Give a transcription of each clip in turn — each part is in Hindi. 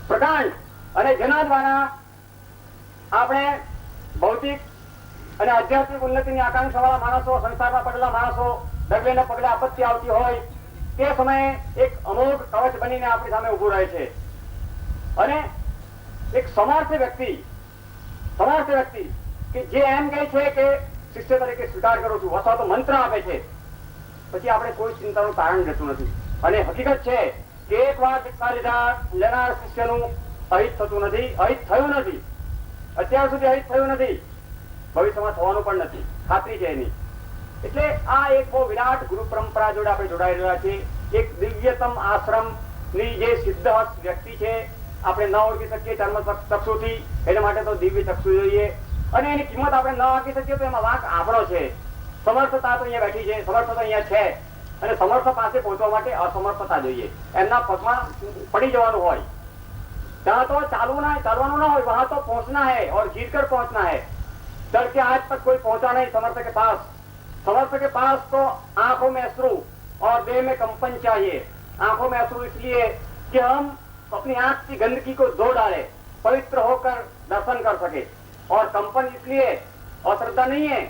પ્રકાંડ અને જેના દ્વારા આપણે ભૌતિક અને આધ્યાત્મિક ઉન્નતિની આકાંક્ષાવાળા માણસો, સંસારમાં પડેલા માણસો, ડગલે ને પગલે આપત્તિ આવતી હોય તે સમયે એક અમોઘ કવચ બનીને આપણી સામે ઉભું રહે છે. અને એક સમર્થ વ્યક્તિ કે જે એમ કહે છે કે શિષ્ય તરીકે સ્વીકાર કરું છું અથવા તો મંત્ર આપે છે, પછી આપણે કોઈ ચિંતાનું કારણ રહેતું નથી. અને હકીકત છે કે એક વાર દીક્ષા લીધા લેનાર શિષ્યનું અહિત થતું નથી, અહિત થયું નથી, અત્યાર સુધી અહિત થયું નથી, ભવિષ્યમાં થવાનું પણ નથી, ખાતરી છે એની. એટલે આ એક બહુ વિરાટ ગુરુ પરંપરા જોડે આપણે જોડાઈ રહ્યા છીએ. એક દિવ્યતમ આશ્રમ ની જે સિદ્ધ વ્યક્તિ છે, આપણે ન ઓળખી શકીએ ચર્મ ચક્ષુથી, એના માટે તો દિવ્ય ચક્ષુ જોઈએ. અને એની કિંમત આપણે ન આપી શકીએ તો એમાં વાંક આપણો છે. સમર્થતા તો અહીંયા બેઠી છે, સમર્થ તો અહીંયા છે, અને સમર્થ પાસે પહોંચવા માટે અસમર્થતા જોઈએ. એમના પગમાં પડી જવાનું હોય ત્યાં તો ચાલવાનું ના હોય, વહાં તો પહોંચના है और जीत कर पहुंचना है. चल के आज तक कोई पहुंचा नहीं समर्थ के पास. समर्थ के पास तो आंखों में अश्रु और देह में कंपन चाहिए. आंखों में अश्रु इसलिए कि हम अपनी आंख की गंदगी को धो डाले, पवित्र होकर दर्शन कर सके. और कंपन इसलिए अश्रद्धा नहीं है,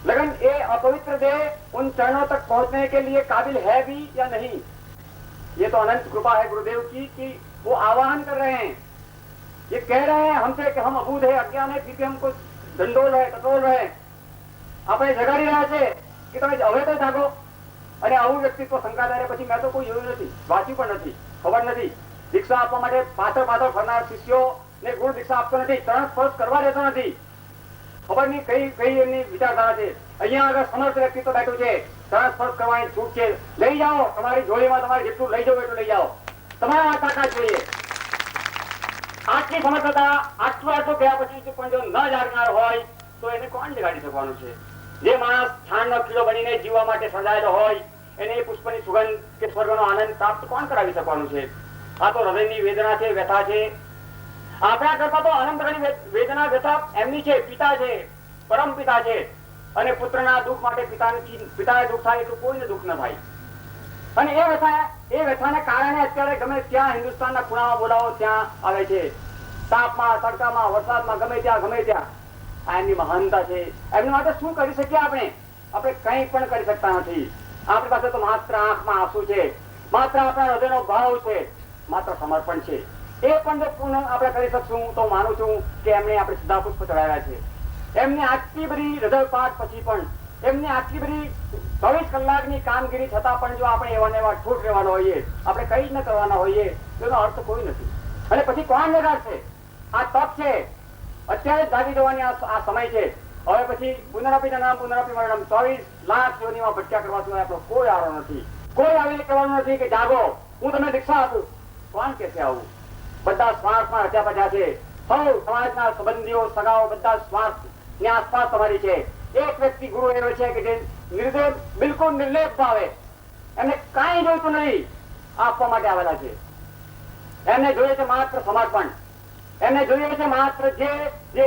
लेकिन ये अपवित्र देह उन चरणों तक पहुंचने के लिए काबिल है भी या नहीं. ये तो अनंत कृपा है गुरुदेव की कि वो आह्वान कर रहे हैं, ये कह रहे हैं हमसे कि हम अबूध है, अज्ञान है, फिर हमको दंडोल है, टटोल रहे. આપણે જગાડી રહ્યા છે કે તમે હવે તો જાગો. અને આવું વ્યક્તિત્વ શંકાદારે પછી મેં તો કોઈ જોયું નથી, વાંચ્યું પણ નથી, ખબર નથી. દીક્ષા આપવા માટે પાછળ ફરનાર શિષ્યો ને ગુરુ દીક્ષા આપતો નથી, ચરણ સ્પર્શ કરવા દેતો નથી. ખબર નહીં કઈ એમની વિચારધારા છે. અહીંયા આગળ સમર્થ વ્યક્તિત્વ બેઠું છે, ચરણ સ્પર્શ કરવાની છૂટ છે, લઈ જાઓ તમારી જોડીમાં, તમારે જેટલું લઈ જાઓ એટલું લઈ જાઓ, તમારા તાકાત જોઈએ. આટલી સમર્થતા આટલું ગયા પછી પણ જો ન જાગનાર હોય તો એને કોણ જગાડી શકવાનું છે? જે માણસ છાણનો કીડો બનીને જીવવા માટે સર્જાયેલો હોય એને પુષ્પની સુગંધ કે સ્વર્ગનો આનંદ પ્રાપ્ત કોણ કરાવી શકવાનું છે? આ તો હૃદયની વેદના છે, વ્યથા છે. આપણા કરતા તો અનંતની વેદના વ્યથા એમની છે, પિતા છે, પરમ પિતા છે. અને પુત્રના દુઃખ માટે પિતાને દુઃખ થાય એટલું કોઈને દુઃખ ન થાય. અને એ વ્યથાને કારણે અત્યારે ગમે ત્યાં હિન્દુસ્તાનના ખૂણામાં બોલાવો ત્યાં આવે છે, તાપમાં, તડકામાં, વરસાદમાં, ગમે ત્યાં. આ એમની મહાનતા છે. એમની માટે શું કરી શકીએ આપણે? આપણે કંઈ પણ કરી શકતા નથી. આપણી પાસે તો માત્ર આંખમાં આંસુ છે, માત્ર આપણા હૃદયનો ભાવ છે, માત્ર સમર્પણ છે. એ પણ જો પૂર્ણ આપણે કરી શકશું તો માનું છું કે એમણે આપણે સીધા પુષ્પ ચડાવ્યા છે. એમની આટલી બધી હૃદયપાત પછી પણ, એમની આટલી બધી 24 કલાકની કામગીરી છતાં પણ જો આપણે એવા ને એવા ઠૂઠ રહેવાના હોઈએ, આપણે કઈ જ ન કરવાના હોઈએ તો એનો અર્થ કોઈ નથી. અને પછી કોણ લગાડશે? આ તપ છે, અત્યારે જ જાગી જવાની આ સમય છે. હવે પછી પુનરાપી નામ પુનરાપી મરણમ 24 લાખ યોનિમાં ભટક્યા કરવા સિવાય આપણો કોઈ આરો નથી. કોઈ આવીને કહેવાનું નથી કે જાગો, હું તમને દીક્ષા આપું. કોણ કે છે આવું? બધા સ્વાર્થમાં હત્યા પચ્યા છે. સૌ સમાજના સંબંધીઓ, સગાઓ બધા સ્વાર્થની આસપાસ તમારી છે. એક વ્યક્તિ ગુરુ એવો છે કે જે નિર્દેશ, બિલકુલ નિર્લેપ ભાવે, એમને કાંઈ જોઈતું નહીં, આપવા માટે આવેલા છે. એમને જોઈએ છે માત્ર સમર્પણ. એમને જોઈએ છે માત્ર જે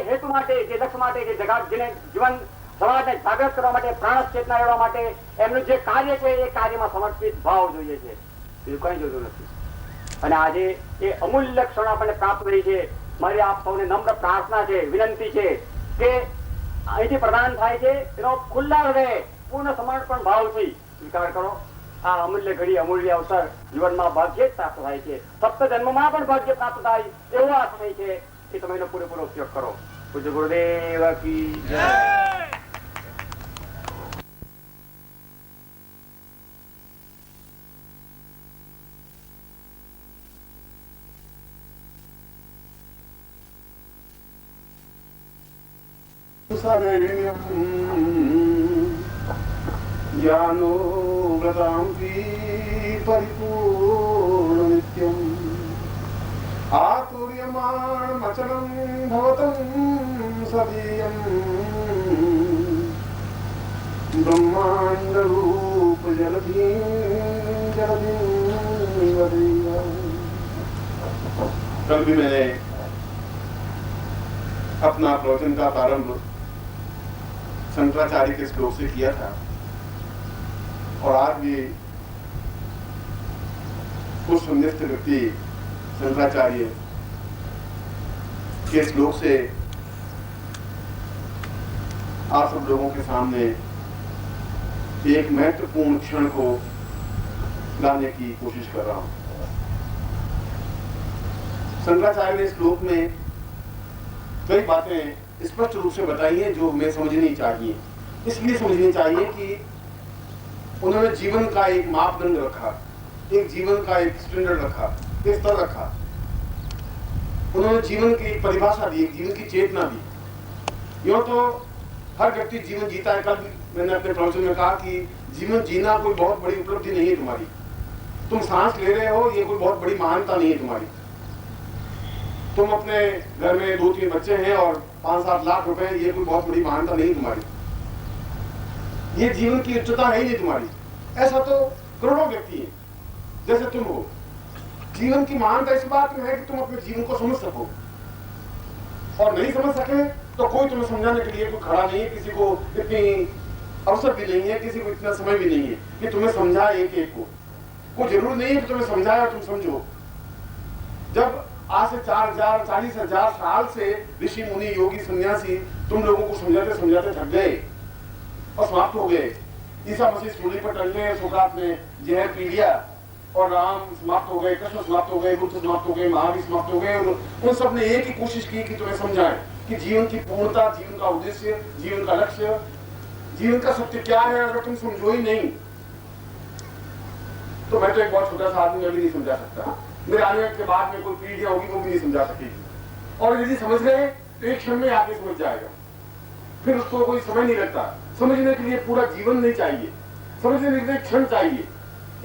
હેતુ માટે, જે લક્ષ્ય માટે, જેને જીવન સમાજને જાગૃત કરવા માટે, પ્રાણ ચેતના રહેવા માટે એમનું જે કાર્ય છે એ કાર્યમાં સમર્પિત ભાવ જોઈએ છે. બીજું કઈ જોતું નથી. અને આજે એ અમૂલ્ય ક્ષણ આપણને પ્રાપ્ત થઈ છે. મારી આપ સૌને નમ્ર પ્રાર્થના છે, વિનંતી છે કે અહીંથી પ્રદાન થાય છે એનો ખુલ્લા હૃદય પૂર્ણ સમર્પણ ભાવથી સ્વીકાર કરો. આ અમૂલ્ય ઘડી, અમૂલ્ય અવસર જીવનમાં ભાગ્ય જ પ્રાપ્ત થાય છે. સપ્ત જન્મમાં પણ ભાગ્ય પ્રાપ્ત થાય એવો આ સમય છે. એ તમે એનો પૂરેપૂરો ઉપયોગ કરો. પૂજ્ય ગુરુદેવ કી જય. ज्ञानो वदाम्पि परिपूर्ण नित्यम् आतुर्यमाणमचलं भवतं सदीयम् ब्रह्माण्डरूप जलधिं कल भी मैंने अपना प्रवचन का प्रारंभ शंकराचार्य के श्लोक से किया था और आज भी उस सुनिष्ठ व्यक्ति शंकराचार्य के श्लोक से आप सब लोगों के सामने एक महत्वपूर्ण क्षण को लाने की कोशिश कर रहा हूं। शंकराचार्य ने श्लोक में कई बातें स्पष्ट रूप से बताई हैं जो हमें समझनी चाहिए। इसलिए समझनी चाहिए कि उन्होंने जीवन का एक मापदंड रखा, एक जीवन का एक स्टैंडर्ड रखा, एक स्तर रखा। उन्होंने जीवन की एक परिभाषा दी, एक जीवन की चेतना दी। यूं तो हर व्यक्ति जीवन जीता है। कल मैंने अपने प्रवचन में कहा कि जीवन जीना कोई बहुत बड़ी उपलब्धि नहीं है तुम्हारी। तुम सांस ले रहे हो, ये कोई बहुत बड़ी महानता नहीं है तुम्हारी। तुम अपने घर में 2-3 बच्चे हैं और 5-7 लाख रुपए, ये कोई बहुत बड़ी महानता नहीं है तुम्हारी। ये जीवन की उच्चता है ही नहीं तुम्हारी। ऐसा तो करोड़ों व्यक्ति हैं जैसे तुम हो। जीवन की महानता इस बात में है कि तुम अपने जीवन को समझ सको, और नहीं समझ सके तो कोई तुम्हें समझाने के लिए कोई खड़ा नहीं है। किसी को इतनी अवसर भी नहीं है, किसी को इतना समय भी नहीं है कि तुम्हें समझाए एक एक को। कोई जरूरी नहीं है कि तुम्हें समझाए और तुम समझो। जब आज से 40,000 साल से ऋषि मुनि योगी सन्यासी तुम लोगों को समझाते समझाते थक गए और समाप्त हो गए। ईसा मसीह सूली पर टंग गए, सुकरात ने जहर पी लिया और राम समाप्त हो गए, कृष्ण समाप्त हो गए, बुद्ध समाप्त हो गए, महावीर समाप्त हो गए। और उन सब ने एक ही कोशिश की कि तुम्हें समझाएं कि जीवन की पूर्णता, जीवन का उद्देश्य, जीवन का लक्ष्य, जीवन का सत्य क्या है। अगर तुम समझो ही नहीं तो मैं तो एक बहुत छोटा सा आदमी अभी नहीं समझा सकता। मेरे आने के बाद में कोई पीढ़ियां होगी वो भी नहीं समझा सकेगी। और यदि समझ गए तो एक क्षण में आगे समझ जाएगा, फिर उसको कोई समय नहीं लगता। समझने के लिए पूरा जीवन नहीं चाहिए, समझने के लिए एक क्षण चाहिए।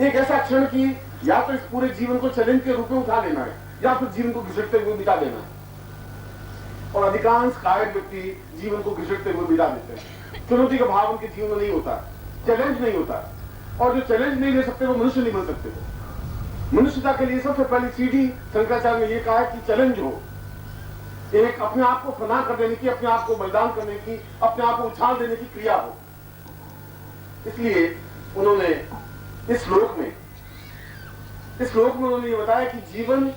एक ऐसा क्षण की या तो इस पूरे जीवन को चैलेंज के रूप में उठा लेना है या फिर जीवन को घिसटते हुए बिता देना है। और अधिकांश कायक व्यक्ति जीवन को घिसटते हुए बिता देते हैं। चुनौती का भाव उनके जीवन में नहीं होता, चैलेंज नहीं होता। और जो चैलेंज नहीं ले सकते वो मनुष्य नहीं बन सकते। मनुष्यता के लिए सबसे पहली सीढ़ी शंकराचार्य ने यह कहा है कि चैलेंज हो, एक अपने आप को फना कर देने की, अपने आप को बलिदान करने की, अपने आप को उछाल देने की क्रिया हो। इसलिए उन्होंने इस श्लोक में उन्होंने ये बताया कि जीवन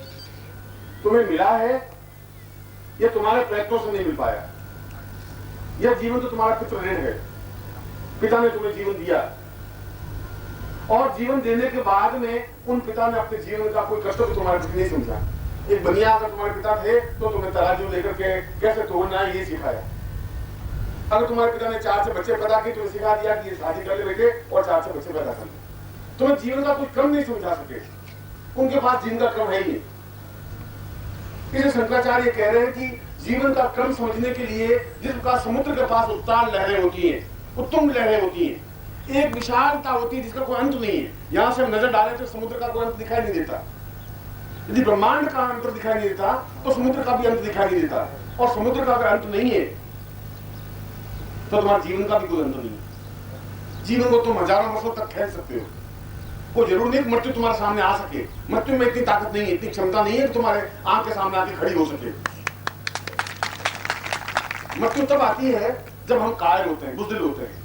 तुम्हें मिला है, यह तुम्हारे प्रयत्नों से नहीं मिल पाया। यह जीवन तो तुम्हारा पितृ ऋण है। पिता ने तुम्हें जीवन दिया और जीवन देने के बाद में उन पिता ने अपने जीवन का कोई कष्ट भी तुम्हारे प्रति नहीं समझा। एक बनिया अगर तुम्हारे पिता थे तो तुम्हें तराजू लेकर के कैसे तोड़ना है ये सिखाया। अगर तुम्हारे पिता ने 4 से बच्चे पैदा किए तो सिखा दिया कि ये शादी कर ले बेटे और 4 से बच्चे पैदा कर ले। तुम्हें जीवन का कोई क्रम नहीं समझा सके, उनके पास जीवन का क्रम है ही नहीं। इसलिए शंकराचार्य कह रहे हैं कि जीवन का क्रम समझने के लिए जिस प्रकार समुद्र के पास उत्ताल लहरें होती हैं, उत्तुंग लहरें होती हैं, एक विशालता होती है जिसका कोई अंत नहीं है। यहां से हम नजर डालें तो समुद्र का कोई अंत दिखाई नहीं देता। यदि ब्रह्मांड का अंत दिखाई नहीं देता तो समुद्र का भी अंत दिखाई नहीं देता। और समुद्र का अगर अंत नहीं है तो तुम्हारे जीवन का भी कोई अंत नहीं है। जीवन को तुम हजारों वर्षों तक खेल सकते हो। कोई जरूर नहीं मृत्यु तुम्हारे सामने आ सके। मृत्यु में इतनी ताकत नहीं है, इतनी क्षमता नहीं है कि तुम्हारे आंख के सामने आके खड़ी हो सके। मृत्यु तब आती है जब हम कायर होते हैं, बुज़दिल होते हैं।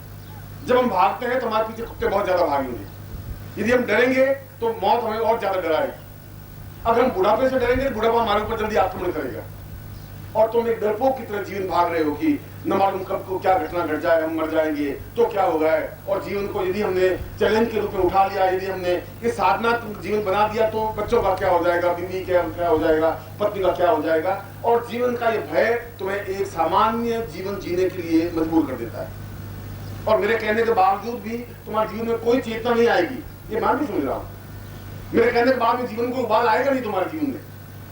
जब हम भागते हैं तो हमारे पीछे कुत्ते बहुत ज्यादा भागेंगे। यदि हम डरेंगे तो मौत हमें और ज्यादा डराएगी। अगर हम बुढ़ापे से डरेंगे, बुढ़ापा हमारे ऊपर जल्दी आक्रमण करेगा। और तुम एक डरपोक की तरह जीवन भाग रहे हो कि न मालूम कब को क्या घटना घट जाए, हम मर जाएंगे तो क्या होगा। और जीवन को यदि हमने चैलेंज के रूप में उठा लिया, यदि हमने ये साधना जीवन बना दिया तो बच्चों का क्या हो जाएगा, बीवी क्या हो जाएगा, पत्नी का क्या हो जाएगा। और जीवन का ये भय तुम्हें एक सामान्य जीवन जीने के लिए मजबूर कर देता है। और मेरे कहने के बावजूद भी तुम्हारे जीवन में कोई चेतना नहीं आएगी, ये मान भी समझ रहा हूं। मेरे कहने के बाद में जीवन को उबाल आएगा नहीं तुम्हारे जीवन में।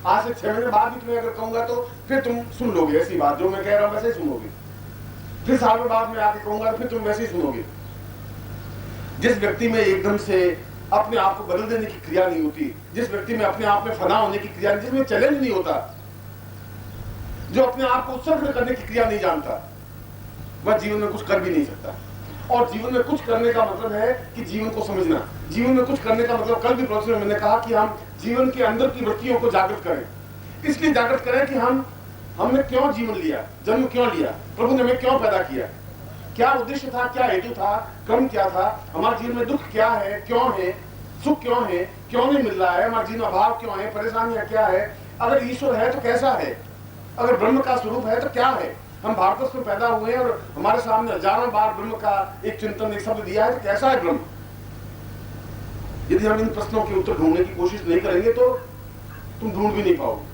आज से 6 महीने बाद भी तुम्हें अगर कहूंगा तो फिर तुम सुन लोगे ऐसी बात, जो मैं कह रहा हूं वैसे ही सुनोगे। फिर साल में बाद में आके कहूंगा तो फिर तुम वैसे ही सुनोगे। जिस व्यक्ति में एकदम से अपने आप को बदल देने की क्रिया नहीं होती, जिस व्यक्ति में अपने आप में फना होने की क्रिया, जिसमें चैलेंज नहीं होता, जो अपने आप को उत्सर्ग करने की क्रिया नहीं जानता, वह जीवन में कुछ कर भी नहीं सकता। और जीवन में कुछ करने का मतलब है कि जीवन को समझना। जीवन में कुछ करने का मतलब, कल भी प्रवचन में मैंने कहा कि हम जीवन के अंदर की वृत्तियों को जागृत करें। इसलिए जागृत करें कि हमने क्यों जीवन लिया, जन्म क्यों लिया, प्रभु ने हमें क्यों पैदा किया, क्या उद्देश्य था, क्या हेतु था, क्रम क्या था, हमारे जीवन में दुख क्या है, क्यों है, सुख क्यों है, क्यों नहीं मिल रहा है, हमारा जीवन अभाव क्यों है, परेशानियां क्या है, अगर ईश्वर है तो कैसा है, अगर ब्रह्म का स्वरूप है तो क्या है। हम भारतवर्ष में पैदा हुए हैं और हमारे सामने हजारों बार ब्रह्म का एक चिंतन, एक शब्द दिया है, तो कैसा है ब्रह्म। यदि हम इन प्रश्नों के उत्तर ढूंढने की कोशिश नहीं करेंगे तो तुम ढूंढ भी नहीं पाओगे।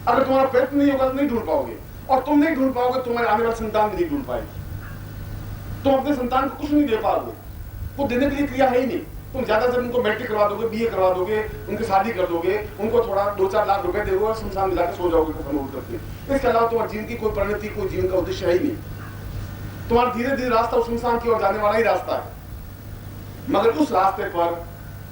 अगर तुम्हारा प्रयत्न नहीं होगा तो नहीं ढूंढ पाओगे, और तुम नहीं ढूंढ पाओगे तुम्हारे आने वाली संतान भी नहीं ढूंढ पाएगी। तुम अपने संतान को कुछ नहीं दे पाओगे, वो देने के लिए क्रिया है ही नहीं। तुम ज्यादा से उनको मैट्रिक करवा दोगे, बीए करवा दोगे, उनकी शादी कर दोगे, उनको थोड़ा 2-4 लाख रुपए दोगे और शमशान में जाकर सो जाओगे कफन ओढ़ करके। इसके अलावा तुम्हारे जीवन की कोई परिणति, कोई जीवन का उद्देश्य है ही नहीं। तुम्हारा धीरे धीरे रास्ता उस शमशान की ओर जाने वाला ही रास्ता है। मगर उस रास्ते पर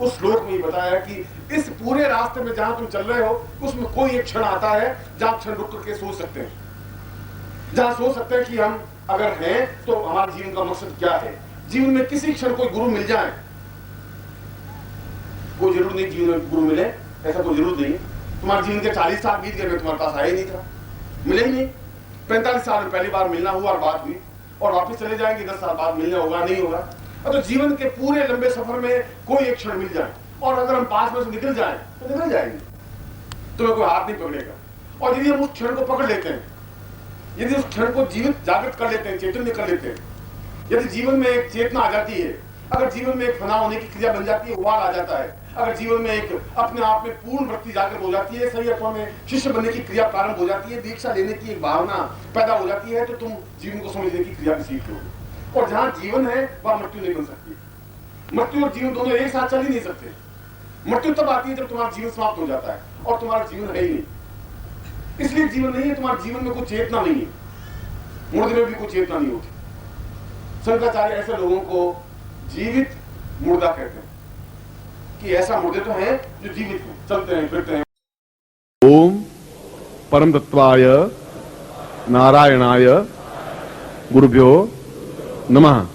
उस श्लोक में ही बताया कि इस पूरे रास्ते में जहां तुम चल रहे हो उसमें कोई एक क्षण आता है जहां क्षण रुक करके सोच सकते हैं, जहां सोच सकते हैं कि हम अगर हैं तो हमारे जीवन का मकसद क्या है। जीवन में किसी क्षण कोई गुरु मिल जाए, कोई जरूर नहीं जीवन में गुरु मिले, ऐसा कोई जरूर नहीं। तुम्हारे जीवन के 40 साल बीत गए, मैं तुम्हारे पास आया ही नहीं था, मिले ही नहीं। 45 साल में पहली बार मिलना हुआ और बात हुई, और वापिस चले जाएंगे, 10 साल बाद मिलना होगा, नहीं होगा। तो जीवन के पूरे लंबे सफर में कोई एक क्षण मिल जाए, और अगर हम पास में से निकल जाएं तो निकल जाएंगे, तुम्हें कोई हाथ नहीं पकड़ेगा। और यदि हम उस क्षण को पकड़ लेते हैं, यदि उस क्षण को जीवित जागृत कर लेते हैं, चैतन्य कर लेते हैं, यदि जीवन में एक चेतना आ जाती है, अगर जीवन में एक फना होने की क्रिया बन जाती है, उबाल आ जाता है, अगर जीवन में एक अपने आप में पूर्ण वृत्ति जागृत हो जाती है, सही अर्थों में शिष्य बनने की क्रिया प्रारंभ हो जाती है, दीक्षा लेने की एक भावना पैदा हो जाती है, तो तुम जीवन को समझने की क्रिया भी सीख लोगे। और जहां जीवन है वहां मृत्यु नहीं बन सकती। मृत्यु और जीवन दोनों एक साथ चल ही नहीं सकते। मृत्यु तब आती है जब तुम्हारा जीवन समाप्त हो जाता है, और तुम्हारा जीवन है ही नहीं। इसलिए जीवन नहीं है, तुम्हारे जीवन में कोई चेतना नहीं है, मुर्दे में भी कोई चेतना नहीं होती। शंकराचार्य ऐसे लोगों को जीवित मुर्दा कहते हैं, कि ऐसा मुर्दे तो है जो जीवित हैं, चलते हैं, फिरते हैं। ओम परम तत्वाय नारायणाय गुरुभ्यो नमः।